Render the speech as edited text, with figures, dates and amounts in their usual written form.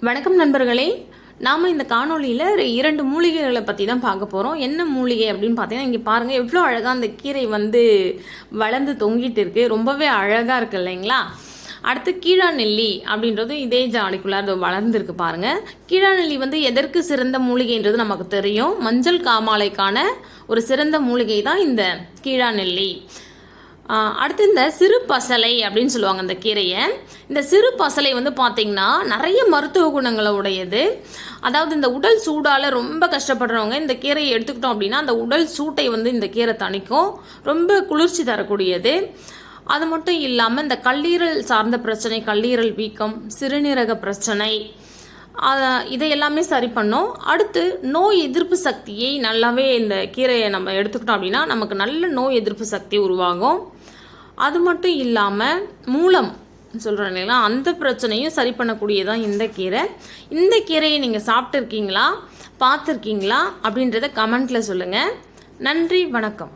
வணக்கம் நண்பர்களே, நாம் இந்த காணொலியில் 2 மூலிகைகளை பற்றி தான் பார்க்க போகிறோம். என்ன மூலிகை அப்படின்னு பார்த்தீங்கன்னா, இங்கே பாருங்கள் எவ்வளோ அழகாக அந்த கீரை வளர்ந்து தொங்கிட்டு இருக்கு. ரொம்பவே அழகாக இருக்குது இல்லைங்களா? அடுத்து கீழாநெல்லி அப்படின்றது இதே ஜாடிக்குள்ளார் வளர்ந்துருக்கு பாருங்கள். கீழாநெல்லி எதற்கு சிறந்த மூலிகைன்றது நமக்கு தெரியும். மஞ்சள் காமாலைக்கான ஒரு சிறந்த மூலிகை தான் இந்த கீழாநெல்லி. அடுத்து இந்த சிறு பசலை அப்படின்னு சொல்லுவாங்க இந்த கீரையை. இந்த சிறு பசலை பார்த்தீங்கன்னா நிறைய மருத்துவ குணங்களை உடையது. அதாவது இந்த உடல் சூடால் ரொம்ப கஷ்டப்படுறவங்க இந்த கீரையை எடுத்துக்கிட்டோம் அப்படின்னா அந்த உடல் சூட்டை இந்த கீரை தணிக்கும். ரொம்ப குளிர்ச்சி தரக்கூடியது. அது மட்டும் இல்லாமல் இந்த கல்லீரல் சார்ந்த பிரச்சனை, கல்லீரல் வீக்கம், சிறுநீரக பிரச்சனை, இதையெல்லாமே சரி பண்ணும். அடுத்து நோய் எதிர்ப்பு சக்தியை நல்லாவே இந்த கீரையை நம்ம எடுத்துக்கிட்டோம் அப்படின்னா நமக்கு நல்ல நோய் எதிர்ப்பு சக்தி உருவாகும். அது மட்டும் இல்லாமல் மூலம் சொல்கிறேன் இல்லைங்களா, அந்த பிரச்சனையும் சரி பண்ணக்கூடியதான் இந்த கீரை. இந்த கீரையை நீங்கள் சாப்பிட்டுருக்கீங்களா, பார்த்துருக்கீங்களா அப்படின்றத கமெண்ட்டில் சொல்லுங்கள். நன்றி, வணக்கம்.